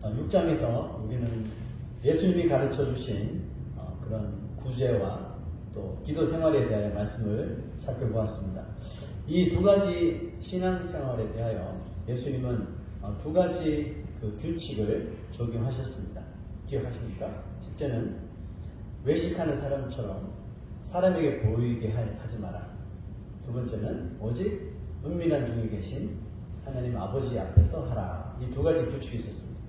6장에서 우리는 예수님이 가르쳐 주신 그런 구제와 또 기도 생활에 대하여 말씀을 살펴보았습니다. 이 두 가지 신앙생활에 대하여 예수님은 두 가지 그 규칙을 적용하셨습니다. 기억하십니까? 첫째는 외식하는 사람처럼 사람에게 보이게 하지 마라. 두 번째는 오직 은밀한 중에 계신 하나님 아버지 앞에서 하라. 이 두 가지 규칙이 있었습니다.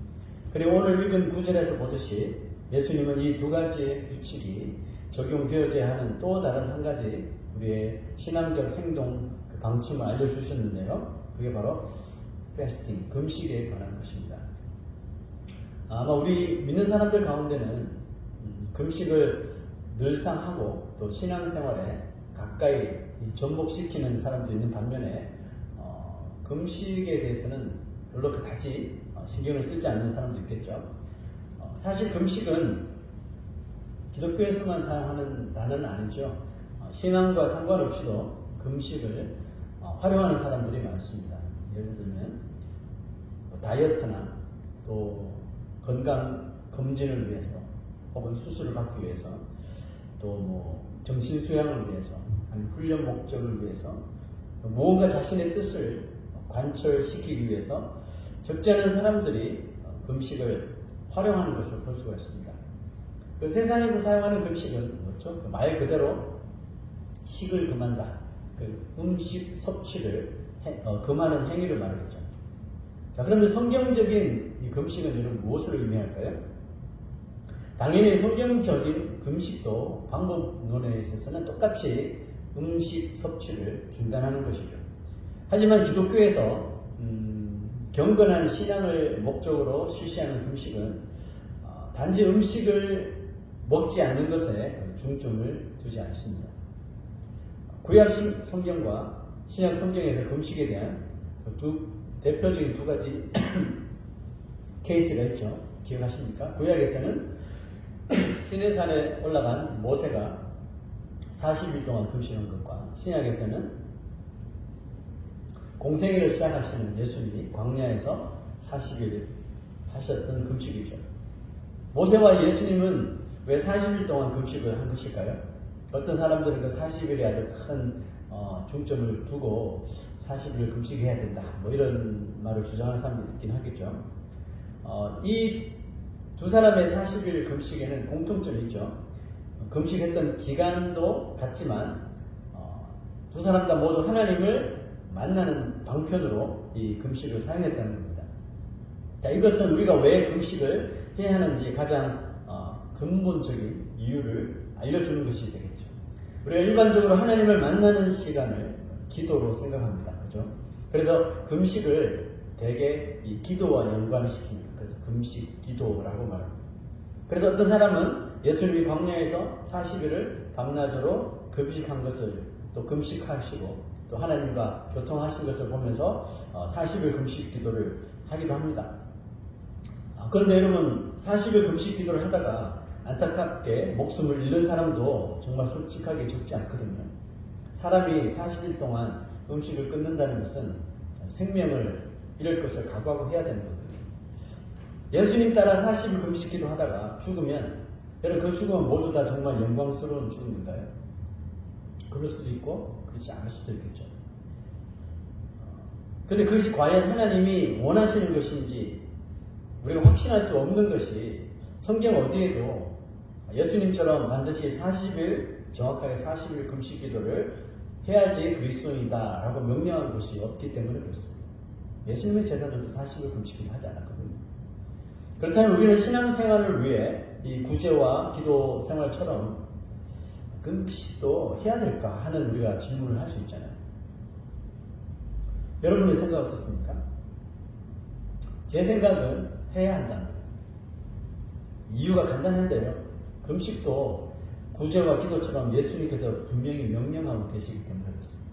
그리고 오늘 읽은 구절에서 보듯이 예수님은 이 두 가지의 규칙이 적용되어져야 하는 또 다른 한 가지 우리의 신앙적 행동 방침을 알려주셨는데요. 그게 바로 패스팅, 금식에 관한 것입니다. 아마 우리 믿는 사람들 가운데는 금식을 늘상 하고 또 신앙생활에 가까이 접목시키는 사람도 있는 반면에 금식에 대해서는 별로 그다지 신경을 쓰지 않는 사람도 있겠죠. 사실 금식은 기독교에서만 사용하는 단어는 아니죠. 신앙과 상관없이도 금식을 활용하는 사람들이 많습니다. 예를 들면 다이어트나 또 건강 검진을 위해서 혹은 수술을 받기 위해서 또 정신 수양을 위해서 아니 훈련 목적을 위해서 또 무언가 자신의 뜻을 관철시키기 위해서 적지 않은 사람들이 금식을 활용하는 것을 볼 수가 있습니다. 그 세상에서 사용하는 금식은 뭐죠? 말 그대로 식을 금한다. 그 음식 섭취를 금하는 행위를 말하겠죠. 자, 그러면 성경적인 이 금식은 여러분 무엇을 의미할까요? 당연히 성경적인 금식도 방법론에 있어서는 똑같이 음식 섭취를 중단하는 것이죠. 하지만 기독교에서 경건한 신앙을 목적으로 실시하는 금식은 단지 음식을 먹지 않는 것에 중점을 두지 않습니다. 구약 성경과 신약 성경에서 금식에 대한 대표적인 두 가지 케이스가 있죠. 기억하십니까? 구약에서는 시내산에 올라간 모세가 40일 동안 금식한 것과 신약에서는 공생애를 시작하시는 예수님이 광야에서 40일 하셨던 금식이죠. 모세와 예수님은 왜 40일 동안 금식을 한 것일까요? 어떤 사람들은 그 40일에 아주 큰 중점을 두고 40일 금식해야 된다. 뭐 이런 말을 주장하는 사람도 있긴 하겠죠. 이 두 사람의 40일 금식에는 공통점이 있죠. 금식했던 기간도 같지만 두 사람 다 모두 하나님을 만나는 방편으로 이 금식을 사용했다는 겁니다. 자, 이것은 우리가 왜 금식을 해야 하는지 가장 근본적인 이유를 알려주는 것이 되겠죠. 우리가 일반적으로 하나님을 만나는 시간을 기도로 생각합니다. 그죠? 그래서 금식을 대개 이 기도와 연관시킵니다. 그래서 금식 기도라고 말합니다. 그래서 어떤 사람은 예수님이 광야에서 40일을 밤낮으로 금식한 것을 또 금식하시고 또 하나님과 교통하신 것을 보면서 40일 금식 기도를 하기도 합니다. 그런데 여러분 40일 금식 기도를 하다가 안타깝게 목숨을 잃는 사람도 정말 솔직하게 적지 않거든요. 사람이 40일 동안 음식을 끊는다는 것은 생명을 잃을 것을 각오하고 해야 되는 거거든요. 예수님 따라 40일 금식 기도 하다가 죽으면 여러분 그 죽음은 모두 다 정말 영광스러운 죽음인가요? 그럴 수도 있고 그렇지 않을 수도 있겠죠. 그런데 그것이 과연 하나님이 원하시는 것인지 우리가 확신할 수 없는 것이 성경 어디에도 예수님처럼 반드시 40일 정확하게 40일 금식 기도를 해야지 그리스도인이다 라고 명령한 것이 없기 때문에 그렇습니다. 예수님의 제자들도 40일 금식 기도 하지 않았거든요. 그렇다면 우리는 신앙생활을 위해 이 구제와 기도 생활처럼 금식도 해야 될까 하는 우리가 질문을 할 수 있잖아요. 여러분의 생각 어떻습니까? 제 생각은 해야 한답니다. 이유가 간단한데요. 금식도 구제와 기도처럼 예수님께서 분명히 명령하고 계시기 때문에 그렇습니다.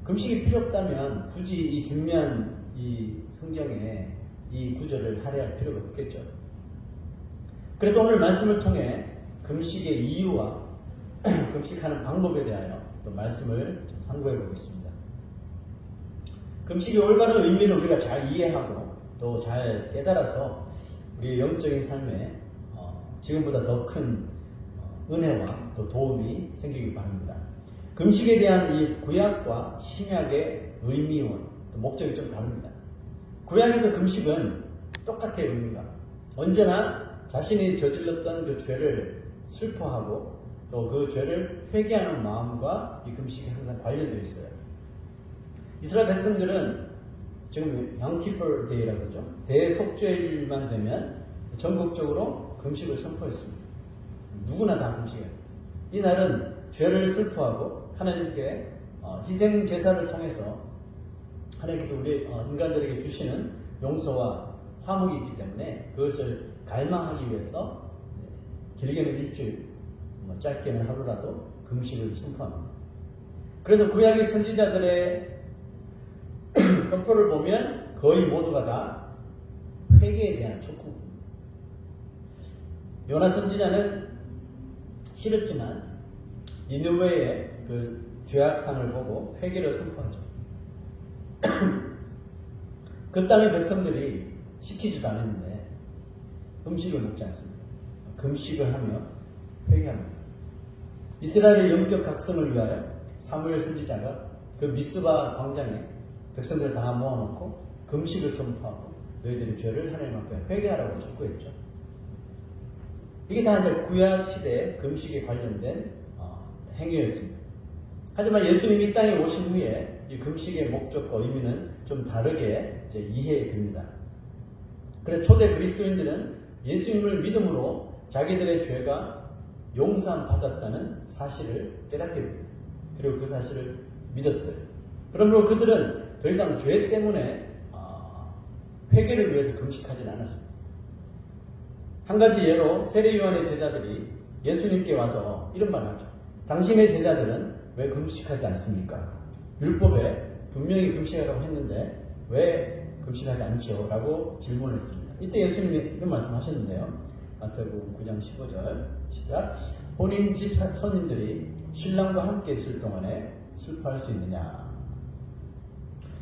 금식이 필요 없다면 굳이 이 중요한 이 성경에 이 구절을 할애할 필요가 없겠죠. 그래서 오늘 말씀을 통해 금식의 이유와 금식하는 방법에 대하여 또 말씀을 좀 상고해 보겠습니다. 금식의 올바른 의미를 우리가 잘 이해하고 또 잘 깨달아서 우리의 영적인 삶에 지금보다 더 큰 은혜와 또 도움이 생기길 바랍니다. 금식에 대한 이 구약과 신약의 의미와 또 목적이 좀 다릅니다. 구약에서 금식은 똑같아요. 의미가 언제나 자신이 저질렀던 그 죄를 슬퍼하고 또 그 죄를 회개하는 마음과 이 금식이 항상 관련되어 있어요. 이스라엘 백성들은 지금 영키퍼 데이라고 그러죠. 대속죄일만 되면 전국적으로 금식을 선포했습니다. 누구나 다 금식해요. 이 날은 죄를 슬퍼하고 하나님께 희생 제사를 통해서 하나님께서 우리 인간들에게 주시는 용서와 화목이 있기 때문에 그것을 갈망하기 위해서 길게는 일주일, 짧게는 하루라도 금식을 선포합니다. 그래서 구약의 선지자들의 선포를 보면 거의 모두가 다 회개에 대한 촉구입니다. 요나 선지자는 싫었지만 니느웨의 그 죄악상을 보고 회개를 선포하죠. 그 땅의 백성들이 시키지도 않았는데 음식을 먹지 않습니다. 금식을 하며 회개합니다. 이스라엘의 영적 각성을 위하여 사무엘 선지자가 그 미스바 광장에 백성들을 다 모아놓고 금식을 선포하고 너희들의 죄를 하나님 앞에 회개하라고 촉구했죠. 이게 다 이제 구약 시대의 금식에 관련된 행위였습니다. 하지만 예수님이 이 땅에 오신 후에 이 금식의 목적과 의미는 좀 다르게 이제 이해됩니다. 그래서 초대 그리스도인들은 예수님을 믿음으로 자기들의 죄가 용서함 받았다는 사실을 깨닫게 됩니다. 그리고 그 사실을 믿었어요. 그러므로 그들은 더 이상 죄 때문에 회개를 위해서 금식하지는 않았습니다. 한 가지 예로 세례요한의 제자들이 예수님께 와서 이런 말을 하죠. 당신의 제자들은 왜 금식하지 않습니까? 율법에 분명히 금식하라고 했는데 왜 금식하지 않죠? 라고 질문을 했습니다. 이때 예수님이 이런 말씀하셨는데요. 마태복음 9장 15절 시작. 본인 집 손님들이 신랑과 함께 있을 동안에 슬퍼할 수 있느냐?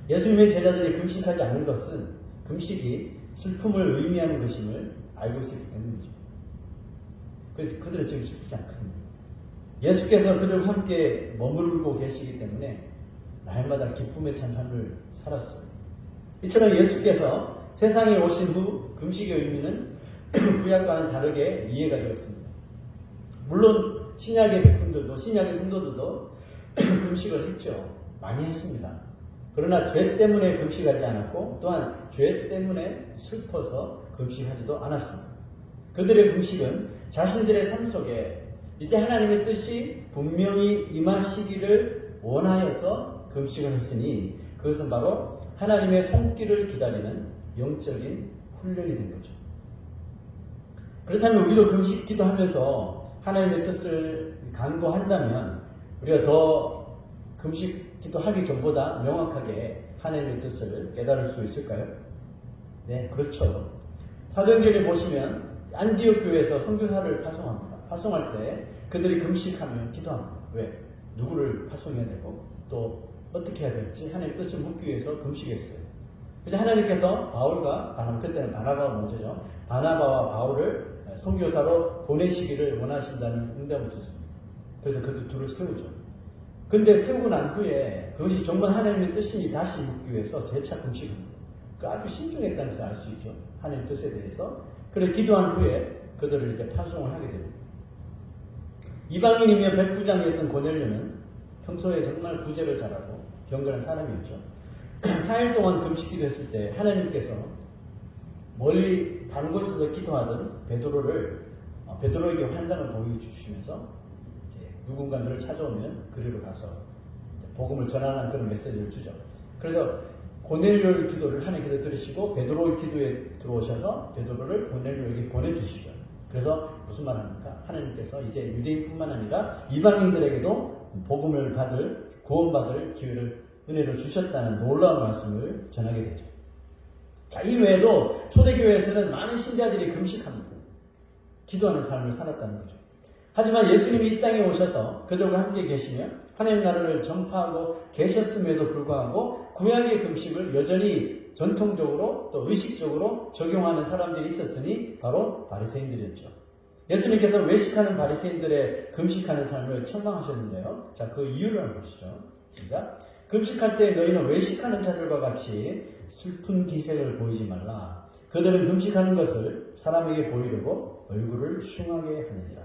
예수님의 제자들이 금식하지 않은 것은 금식이 슬픔을 의미하는 것임을 알고 있었기 때문이죠. 그래서 그들은 지금 슬프지 않거든요. 예수께서 그들과 함께 머무르고 계시기 때문에 날마다 기쁨에 찬 삶을 살았어요. 이처럼 예수께서 세상에 오신 후 금식의 의미는 구약과는 다르게 이해가 되었습니다. 물론 신약의 백성들도 신약의 성도들도 금식을 했죠. 많이 했습니다. 그러나 죄 때문에 금식하지 않았고 또한 죄 때문에 슬퍼서 금식하지도 않았습니다. 그들의 금식은 자신들의 삶 속에 이제 하나님의 뜻이 분명히 임하시기를 원하여서 금식을 했으니 그것은 바로 하나님의 손길을 기다리는 영적인 훈련이 된 거죠. 그렇다면 우리도 금식 기도하면서 하나님의 뜻을 간구한다면 우리가 더 금식 기도하기 전보다 명확하게 하나님의 뜻을 깨달을 수 있을까요? 네, 그렇죠. 사도행전에 보시면 안디옥 교회에서 선교사를 파송합니다. 파송할 때 그들이 금식하며 기도합니다. 왜? 누구를 파송해야 되고 또 어떻게 해야 될지 하나님의 뜻을 묻기 위해서 금식했어요. 그래서 하나님께서 바울과 바나바, 그때는 바나바가 먼저죠. 바나바와 바울을 선교사로 보내시기를 원하신다는 응답을 줬습니다. 그래서 그 둘을 세우죠. 근데 세우고 난 후에 그것이 정말 하나님의 뜻이니 다시 묻기 위해서 재차 금식합니다. 아주 신중했다는 것을 알 수 있죠. 하나님의 뜻에 대해서. 그래 기도한 후에 그들을 이제 파송을 하게 됩니다. 이방인이며 백부장이었던 고넬료는 평소에 정말 구제를 잘하고 경건한 사람이었죠. 4일 동안 금식 기도했을 때 하나님께서 멀리 다른 곳에서 기도하던 베드로에게 환상을 보여주시면서 이제 누군가 너를 찾아오면 그리로 가서 복음을 전하는 그런 메시지를 주죠. 그래서 고넬료의 기도를 하나님께서 들으시고 베드로의 기도에 들어오셔서 베드로를 고넬료에게 보내주시죠. 그래서 무슨 말 합니까? 하나님께서 이제 유대인뿐만 아니라 이방인들에게도 복음을 받을, 구원받을 기회를, 은혜를 주셨다는 놀라운 말씀을 전하게 되죠. 자, 이 외에도 초대교회에서는 많은 신자들이 금식합니다. 기도하는 삶을 살았다는 거죠. 하지만 예수님이 이 땅에 오셔서 그들과 함께 계시며 하나님 나라를 전파하고 계셨음에도 불구하고 구약의 금식을 여전히 전통적으로 또 의식적으로 적용하는 사람들이 있었으니 바로 바리새인들이었죠. 예수님께서 외식하는 바리새인들의 금식하는 삶을 책망하셨는데요. 자, 그 이유를 한번 보시죠. 시작. 금식할 때 너희는 외식하는 자들과 같이 슬픈 기색을 보이지 말라. 그들은 금식하는 것을 사람에게 보이려고 얼굴을 흉하게 하느니라.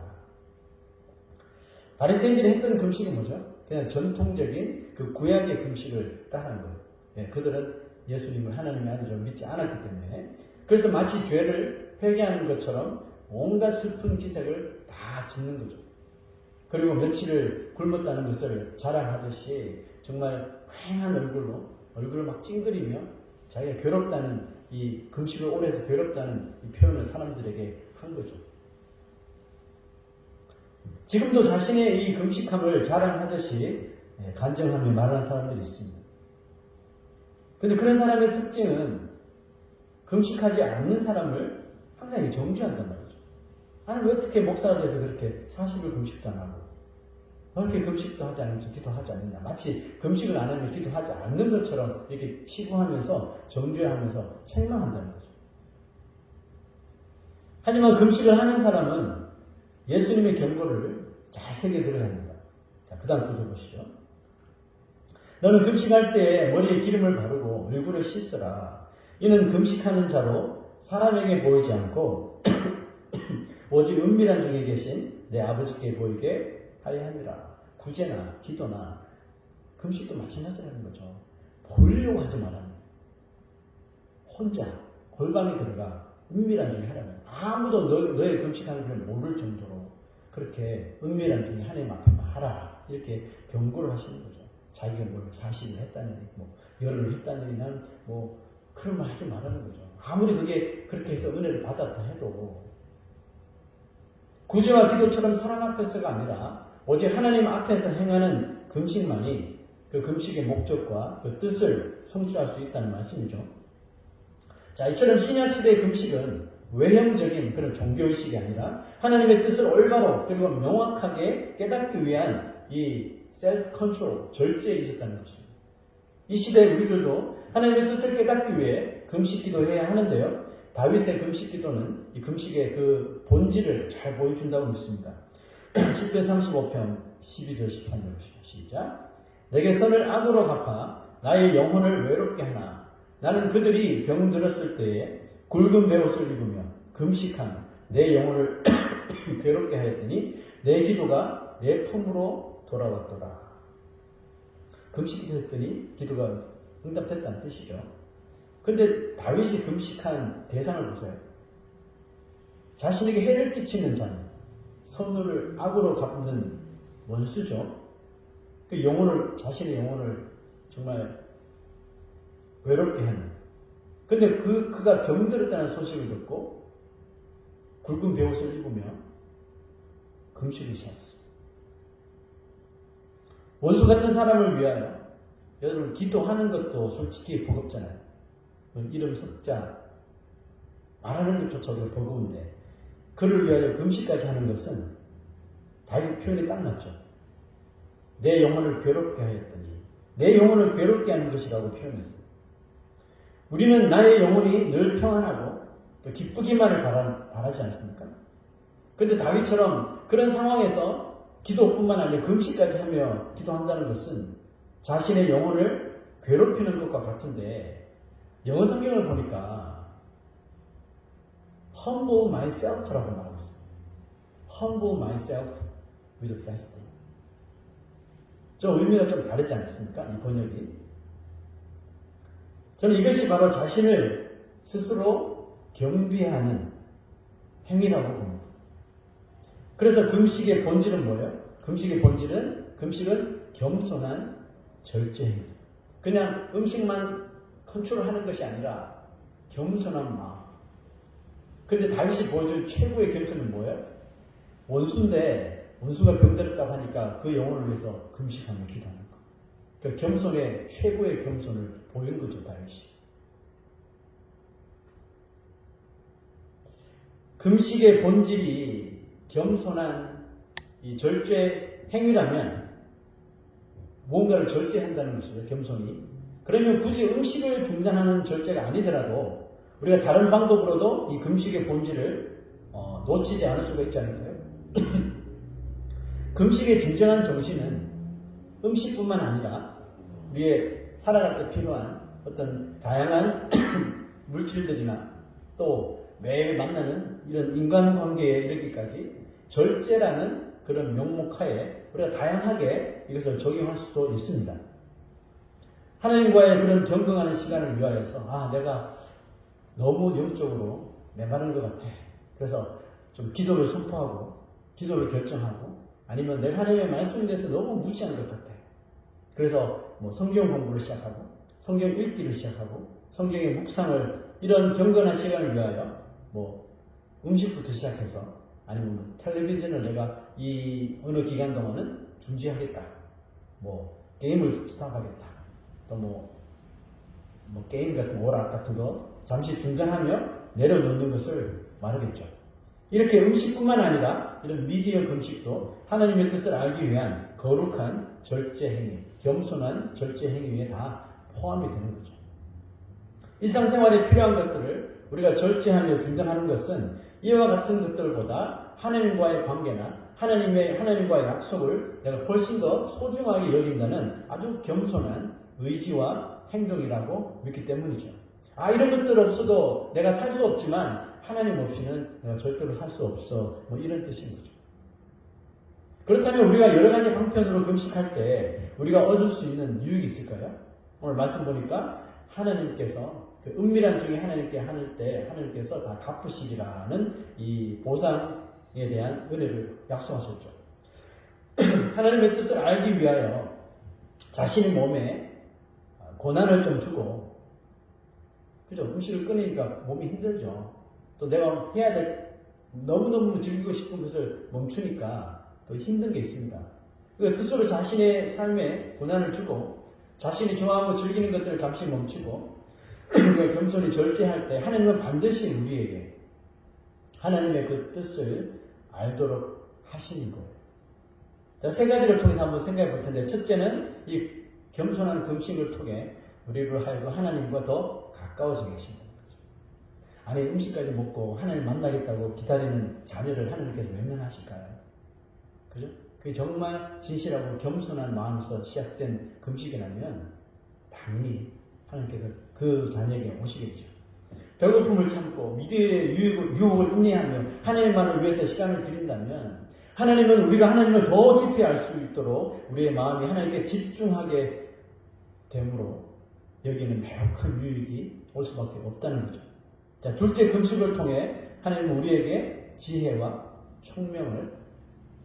바리새인들이 했던 금식이 뭐죠? 그냥 전통적인 그 구약의 금식을 따르는 거예요. 네, 그들은 예수님을 하나님의 아들을 믿지 않았기 때문에. 그래서 마치 죄를 회개하는 것처럼 온갖 슬픈 기색을 다 짓는 거죠. 그리고 며칠을 굶었다는 것을 자랑하듯이 정말 휑한 얼굴을 막 찡그리며 자기가 괴롭다는 이 금식을 오래 해서 괴롭다는 이 표현을 사람들에게 한 거죠. 지금도 자신의 이 금식함을 자랑하듯이 간증하며 말하는 사람들이 있습니다. 근데 그런 사람의 특징은 금식하지 않는 사람을 항상 정죄한단 말이죠. 아니, 왜 어떻게 목사가 돼서 그렇게 40일 금식도 안 하고, 왜 이렇게 금식도 하지 않으면서 기도하지 않느냐. 마치 금식을 안 하면 기도하지 않는 것처럼 이렇게 치부하면서 정죄하면서 책망한다는 거죠. 하지만 금식을 하는 사람은 예수님의 경고를 잘 새겨 들어야 합니다. 자, 그 다음 구절 보시죠. 너는 금식할 때 머리에 기름을 바르고 얼굴을 씻으라. 이는 금식하는 자로 사람에게 보이지 않고 오직 은밀한 중에 계신 내 아버지께 보이게 하려 함이라. 구제나 기도나 금식도 마찬가지라는 거죠. 보이려고 하지 말아요. 혼자 골방에 들어가 은밀한 중에 하라면 아무도 너의 금식하는 걸 모를 정도로 그렇게 은밀한 중에 하나님 앞에만 하라. 이렇게 경고를 하시는 거죠. 자기가 뭘 40일 했다느니 열흘을 했다느니 난 그런 말 하지 말라는 거죠. 아무리 그게 그렇게 해서 은혜를 받았다 해도 구제와 기도처럼 사람 앞에서가 아니라 오직 하나님 앞에서 행하는 금식만이 그 금식의 목적과 그 뜻을 성취할 수 있다는 말씀이죠. 자, 이처럼 신약시대의 금식은 외형적인 그런 종교의식이 아니라 하나님의 뜻을 올바로 그리고 명확하게 깨닫기 위한 이 셀프 컨트롤, 절제에 있었다는 것입니다. 이 시대에 우리들도 하나님의 뜻을 깨닫기 위해 금식 기도해야 하는데요. 다윗의 금식 기도는 이 금식의 그 본질을 잘 보여준다고 믿습니다. 10편 35편 12절 13절 보시죠. 시작. 내게 선을 악으로 갚아 나의 영혼을 외롭게 하나. 나는 그들이 병들었을 때에 굵은 베옷을 입으며 금식한 내 영혼을 괴롭게 하였더니 내 기도가 내 품으로 돌아왔도다. 금식 기도했더니 기도가 응답됐다는 뜻이죠. 근데 다윗이 금식한 대상을 보세요. 자신에게 해를 끼치는 자는 선을 악으로 갚는 원수죠. 그 자신의 영혼을 정말 외롭게 하는. 근데 그가 병들었다는 소식을 듣고 굵은 베옷을 입으며 금식을 시작했습니다. 원수 같은 사람을 위하여 여러분 기도하는 것도 솔직히 버겁잖아요. 이름 석자 말하는 것조차도 버거운데 그를 위하여 금식까지 하는 것은 다윗 표현이 딱 맞죠. 내 영혼을 괴롭게 하였더니 내 영혼을 괴롭게 하는 것이라고 표현했습니다. 우리는 나의 영혼이 늘 평안하고 또 기쁘기만을 바라지 않습니까? 그런데 다윗처럼 그런 상황에서 기도뿐만 아니라 금식까지 하며 기도한다는 것은 자신의 영혼을 괴롭히는 것과 같은데 영어 성경을 보니까 humble myself라고 말하고 있어요. humble myself with fasting. 좀 의미가 좀 다르지 않습니까? 이 번역이. 저는 이것이 바로 자신을 스스로 경비하는 행위라고 봅니다. 그래서 금식의 본질은 뭐예요? 금식은 겸손한 절제입니다. 그냥 음식만 컨트롤하는 것이 아니라 겸손한 마음. 근데 다윗이 보여준 최고의 겸손은 뭐예요? 원수가 병들었다고 하니까 그 영혼을 위해서 금식하며 기도하는 거. 그 겸손의 최고의 겸손을 보인 거죠, 다윗이. 금식의 본질이 겸손한 이 절제 행위라면 무언가를 절제한다는 것이죠, 겸손이. 그러면 굳이 음식을 중단하는 절제가 아니더라도 우리가 다른 방법으로도 이 금식의 본질을 놓치지 않을 수가 있지 않을까요? 금식의 진정한 정신은 음식뿐만 아니라 우리의 살아갈 때 필요한 어떤 다양한 물질들이나 또 매일 만나는 이런 인간관계에 이르기까지 절제라는 그런 명목하에 우리가 다양하게 이것을 적용할 수도 있습니다. 하나님과의 그런 경건하는 시간을 위하여서 내가 너무 영적으로 메마른 것 같아. 그래서 좀 기도를 선포하고 기도를 결정하고 아니면 내가 하나님의 말씀에 대해서 너무 무지한 것 같아. 그래서 성경 공부를 시작하고 성경 읽기를 시작하고 성경의 묵상을 이런 경건한 시간을 위하여 음식부터 시작해서 아니면 텔레비전을 내가 이 어느 기간 동안은 중지하겠다. 게임을 스탑하겠다. 또 게임 같은 오락 같은 거 잠시 중단하며 내려놓는 것을 말하겠죠. 이렇게 음식뿐만 아니라 이런 미디어 금식도 하나님의 뜻을 알기 위한 거룩한 절제 행위, 겸손한 절제 행위에 다 포함이 되는 거죠. 일상생활에 필요한 것들을 우리가 절제하며 중단하는 것은 이와 같은 것들보다 하나님과의 관계나 하나님과의 약속을 내가 훨씬 더 소중하게 여긴다는 아주 겸손한 의지와 행동이라고 믿기 때문이죠. 이런 것들 없어도 내가 살 수 없지만 하나님 없이는 내가 절대로 살 수 없어. 이런 뜻인 거죠. 그렇다면 우리가 여러 가지 방편으로 금식할 때 우리가 얻을 수 있는 유익이 있을까요? 오늘 말씀 보니까 하나님께서 그 은밀한 중에 하나님께 하늘 때 하나님께서 다 갚으시리라는 이 보상에 대한 은혜를 약속하셨죠. 하나님의 뜻을 알기 위하여 자신의 몸에 고난을 좀 주고, 그죠? 음식을 끊으니까 몸이 힘들죠. 또 내가 해야 될, 너무너무 즐기고 싶은 것을 멈추니까 더 힘든 게 있습니다. 스스로 자신의 삶에 고난을 주고, 자신이 좋아하고 즐기는 것들을 잠시 멈추고, 겸손히 절제할 때 하나님은 반드시 우리에게 하나님의 그 뜻을 알도록 하시는 거예요. 자, 세 가지를 통해서 한번 생각해 볼 텐데, 첫째는 이 겸손한 금식을 통해 우리를 하여금 하나님과 더 가까워지게 하신다는 거죠. 아니, 음식까지 먹고 하나님 만나겠다고 기다리는 자녀를 하나님께서 외면하실까요? 그죠? 그게 정말 진실하고 겸손한 마음에서 시작된 금식이라면 당연히 하나님께서 그 자녀에게 오시겠죠. 배고픔을 참고 미디어의 유혹을 인내하며 하나님만을 위해서 시간을 드린다면 하나님은 우리가 하나님을 더 깊이 알 수 있도록 우리의 마음이 하나님께 집중하게 되므로 여기는 매우 큰 유익이 올 수밖에 없다는 거죠. 자, 둘째, 금식을 통해 하나님은 우리에게 지혜와 총명을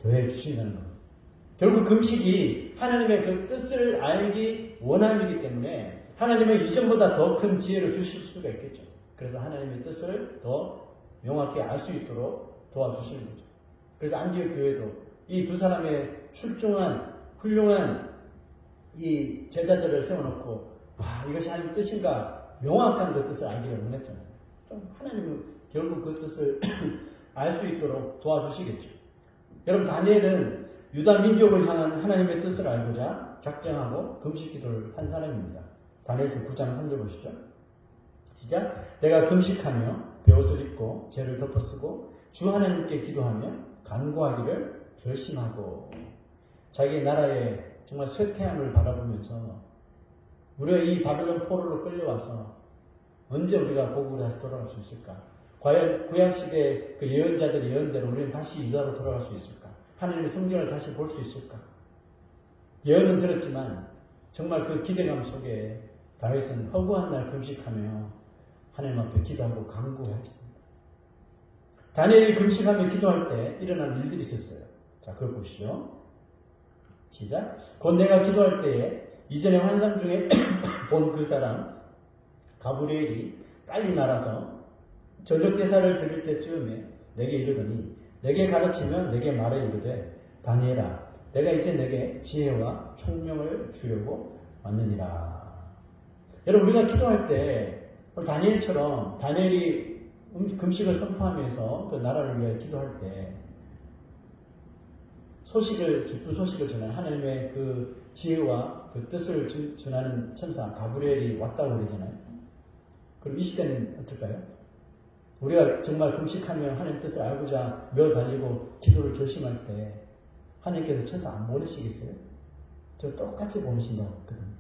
더해 주신다는 겁니다. 결국 금식이 하나님의 그 뜻을 알기 원함이기 때문에 하나님은 이전보다 더 큰 지혜를 주실 수가 있겠죠. 그래서 하나님의 뜻을 더 명확히 알 수 있도록 도와주시는 거죠. 그래서 안디옥 교회도 이 두 사람의 출중한 훌륭한 이 제자들을 세워놓고 이것이 하나님 뜻인가 명확한 그 뜻을 알기를 원했잖아요. 좀 하나님은 결국 그 뜻을 알 수 있도록 도와주시겠죠. 여러분, 다니엘은 유다 민족을 향한 하나님의 뜻을 알고자 작정하고 금식 기도를 한 사람입니다. 다니엘서 9장 3절 보시죠. 시작. 내가 금식하며 베옷을 입고 죄를 덮어쓰고 주 하나님께 기도하며 간구하기를 결심하고, 자기 나라의 정말 쇠퇴함을 바라보면서 우리가 이 바벨론 포로로 끌려와서 언제 우리가 고국으로 다시 돌아갈 수 있을까? 과연 구약시대 그 예언자들의 예언대로 우리는 다시 유다로 돌아갈 수 있을까? 하나님의 성경을 다시 볼 수 있을까? 예언은 들었지만 정말 그 기대감 속에 다윗은 허구한 날 금식하며 하나님 앞에 기도하고 간구했습니다. 다니엘이 금식하며 기도할 때 일어난 일들이 있었어요. 자, 그걸 보시죠. 시작. 곧 내가 기도할 때에 이전의 환상 중에 본 그 사람 가브리엘이 빨리 날아서 전력 제사를 드릴 때쯤에 내게 이르더니 내게 가르치며 내게 말해 이르되 다니엘아, 내가 이제 내게 지혜와 총명을 주려고 왔느니라. 여러분, 우리가 기도할 때 다니엘처럼 다니엘이 금식을 선포하면서 그 나라를 위해 기도할 때 기쁜 소식을 전하는 하나님의 그 지혜와 그 뜻을 전하는 천사 가브리엘이 왔다고 그러잖아요. 그럼 이 시대는 어떨까요? 우리가 정말 금식하며 하나님 뜻을 알고자 며 달리고 기도를 결심할 때 하나님께서 천사 안 보내시겠어요? 저 똑같이 보내신다고 했거든요.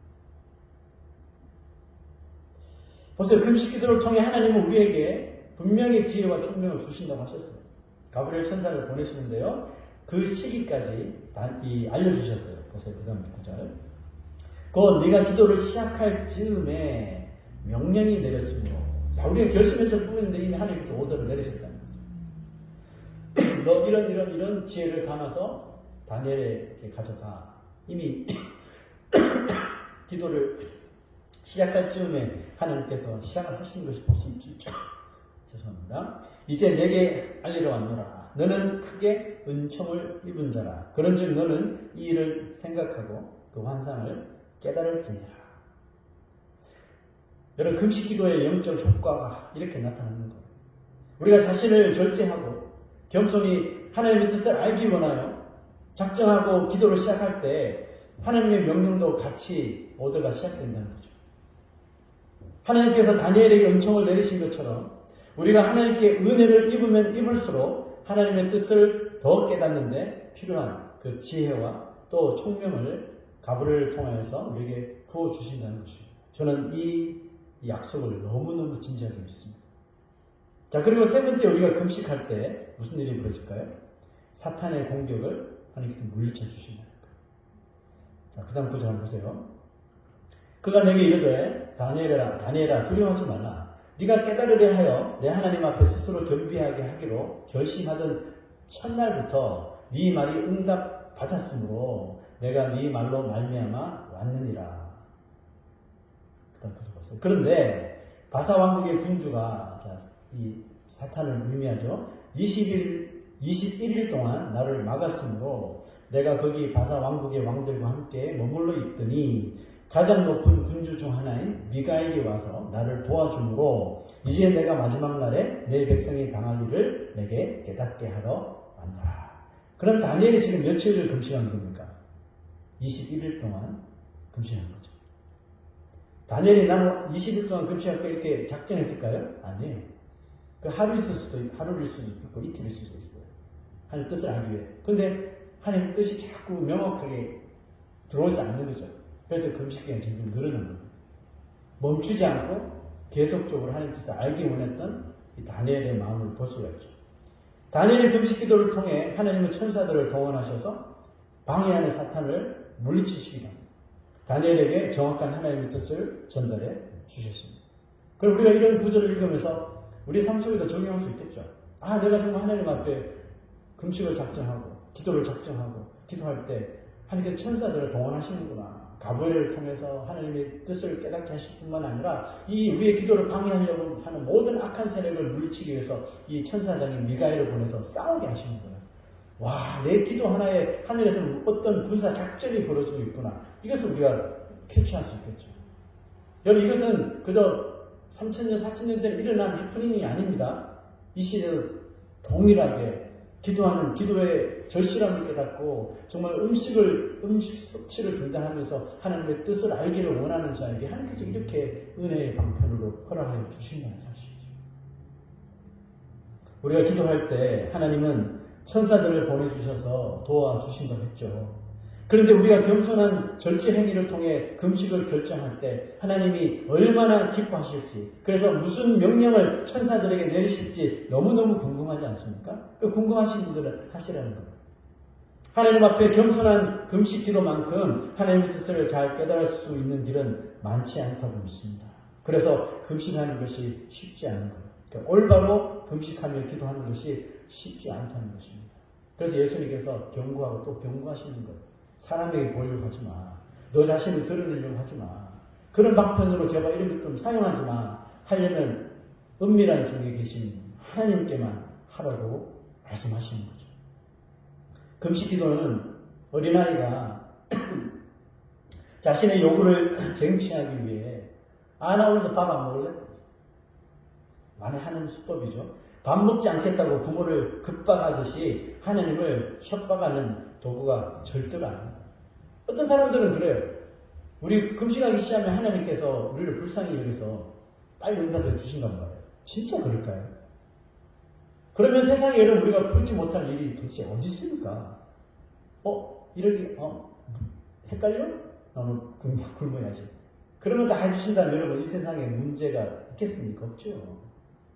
보세요. 금식 기도를 통해 하나님은 우리에게 분명히 지혜와 총명을 주신다고 하셨어요. 가브리엘 천사를 보내시는데요. 그 시기까지 알려주셨어요. 보세요. 그 다음 9절. 곧 네가 기도를 시작할 즈음에 명령이 내렸으므로, 자, 우리가 결심해서 뿌리는데 이미 하나님께서 오더를 내리셨다는 거죠. 너 이런 지혜를 담아서 다니엘에게 가져가. 이미 기도를 시작할 즈음에 하나님께서 시작을 하시는 것이 보습니다. 죄송합니다. 이제 내게 알리러 왔노라. 너는 크게 은총을 입은 자라. 그런즉 너는 이 일을 생각하고 그 환상을 깨달을지니라. 여러분, 금식 기도의 영적 효과가 이렇게 나타나는 거예요. 우리가 자신을 절제하고 겸손히 하나님의 뜻을 알기 원하여 작정하고 기도를 시작할 때 하나님의 명령도 같이 오더가 시작된다는 거죠. 하나님께서 다니엘에게 은총을 내리신 것처럼 우리가 하나님께 은혜를 입으면 입을수록 하나님의 뜻을 더 깨닫는데 필요한 그 지혜와 또 총명을 가브리엘을 통하여서 우리에게 부어주신다는 것입니다. 저는 이 약속을 너무너무 진지하게 믿습니다. 자, 그리고 세 번째, 우리가 금식할 때 무슨 일이 벌어질까요? 사탄의 공격을 하나님께서 물리쳐 주신다는 거예요. 자, 그 다음 구절 한번 보세요. 그가 내게 이르되 다니엘아 두려워하지 말라. 네가 깨달으려 하여 내 하나님 앞에 스스로 겸비하게 하기로 결심하던 첫날부터 네 말이 응답 받았으므로 내가 네 말로 말미암아 왔느니라. 그 다음 구절 보세요. 그런데 바사 왕국의 군주가, 자, 이 사탄을 의미하죠. 21일 동안 나를 막았으므로 내가 거기 바사 왕국의 왕들과 함께 머물러 있더니 가장 높은 군주 중 하나인 미가엘이 와서 나를 도와주므로 이제 내가 마지막 날에 내 백성이 당할 일을 내게 깨닫게 하러 왔노라. 그럼 다니엘이 지금 며칠을 금식한 겁니까? 21일 동안 금식한 거죠. 다니엘이 나는 20일 동안 금식할까 이렇게 작정했을까요? 아니에요. 그 하루일 수도 있고 이틀일 수도 있어요. 하나님 뜻을 알기 위해. 그런데 하나님 뜻이 자꾸 명확하게 들어오지 않는 거죠. 그래서 금식 기간이 점점 늘어나는 거예요. 멈추지 않고 계속적으로 하나님 뜻을 알기 원했던 이 다니엘의 마음을 볼 수가 있죠. 다니엘의 금식 기도를 통해 하나님은 천사들을 동원하셔서 방해하는 사탄을 물리치시기 합니다. 다니엘에게 정확한 하나님의 뜻을 전달해 주셨습니다. 그럼 우리가 이런 구절을 읽으면서 우리 삶 속에도 적용할 수 있겠죠. 아, 내가 정말 하나님 앞에 금식을 작정하고 기도를 작정하고 기도할 때 하나님께서 천사들을 동원하시는구나. 가브리엘을 통해서 하나님의 뜻을 깨닫게 하실 뿐만 아니라 이 우리의 기도를 방해하려고 하는 모든 악한 세력을 물리치기 위해서 이 천사장인 미가엘을 보내서 싸우게 하시는구나. 와, 내 기도 하나에 하늘에서 어떤 군사 작전이 벌어지고 있구나. 이것을 우리가 캐치할 수 있겠죠. 여러분, 이것은 그저 3,000년, 4,000년 전에 일어난 해프닝이 아닙니다. 이 시대도 동일하게 기도하는 기도의 절실함을 깨닫고 정말 음식 섭취를 중단하면서 하나님의 뜻을 알기를 원하는 자에게 하나님께서 이렇게 은혜의 방편으로 허락하여 주신다는 사실이죠. 우리가 기도할 때 하나님은 천사들을 보내주셔서 도와주신다고 했죠. 그런데 우리가 겸손한 절제 행위를 통해 금식을 결정할 때 하나님이 얼마나 기뻐하실지, 그래서 무슨 명령을 천사들에게 내리실지 너무너무 궁금하지 않습니까? 그 궁금하신 분들은 하시라는 거예요. 하나님 앞에 겸손한 금식 기도만큼 하나님의 뜻을 잘 깨달을 수 있는 길은 많지 않다고 믿습니다. 그래서 금식하는 것이 쉽지 않은 거예요. 그러니까 올바로 금식하며 기도하는 것이 쉽지 않다는 것입니다. 그래서 예수님께서 경고하고 또 경고하시는 거예요. 사람에게 보이려고 하지 마. 너 자신을 드러내려고 하지 마. 그런 방편으로 제발 이런 것 좀 사용하지 마. 하려면 은밀한 중에 계신 하나님께만 하라고 말씀하시는 거죠. 금식 기도는 어린아이가 자신의 요구를 쟁취하기 위해 나 오늘도 밥 안 먹을래? 많이 하는 수법이죠. 밥 먹지 않겠다고 부모를 급박하듯이 하나님을 협박하는 도구가 절대로 아닙니다. 어떤 사람들은 그래요. 우리 금식하기 시작하면 하나님께서 우리를 불쌍히 여기서 빨리 응답해 주신단 말이에요. 진짜 그럴까요? 그러면 세상에 이런 우리가 풀지 못할 일이 도대체 어디 있습니까? 이렇게 헷갈려? 너는 굶어야지. 그러면 다 해주신다면 여러분 이 세상에 문제가 있겠습니까? 없죠.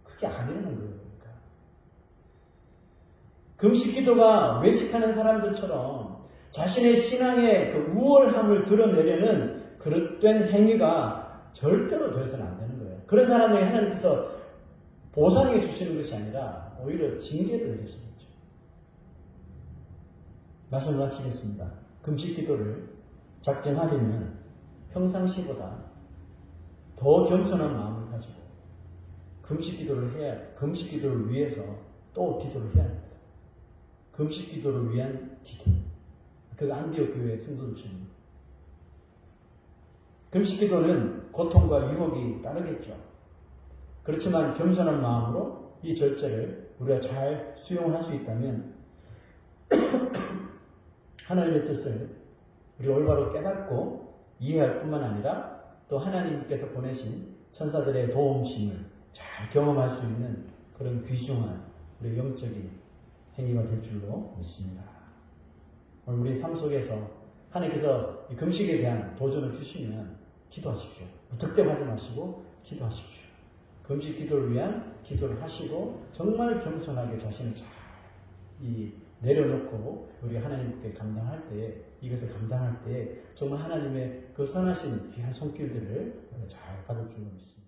그게 아니라는 거예요. 그러니까. 금식 기도가 외식하는 사람들처럼 자신의 신앙의 그 우월함을 드러내려는 그릇된 행위가 절대로 되어서는 안 되는 거예요. 그런 사람에게 하나님께서 보상해 주시는 것이 아니라 오히려 징계를 내리시겠죠. 말씀을 마치겠습니다. 금식 기도를 작정하려면 평상시보다 더 겸손한 마음을 가지고 금식 기도를 위해서 또 기도를 해야 합니다. 금식 기도를 위한 기도. 그 안디옥 교회의 성도들입니다. 금식 기도는 고통과 유혹이 따르겠죠. 그렇지만 겸손한 마음으로 이 절제를 우리가 잘 수용을 할 수 있다면 하나님의 뜻을 우리 올바로 깨닫고 이해할 뿐만 아니라 또 하나님께서 보내신 천사들의 도움심을 잘 경험할 수 있는 그런 귀중한 우리 영적인 행위가 될 줄로 믿습니다. 오늘 우리 삶 속에서 하나님께서 이 금식에 대한 도전을 주시면 기도하십시오. 무턱대고 하지 마시고 기도하십시오. 금식 기도를 위한 기도를 하시고 정말 겸손하게 자신을 잘 내려놓고 우리 하나님께 감당할 때, 이것을 감당할 때 정말 하나님의 그 선하신 귀한 손길들을 잘 받을 줄로 믿습니다.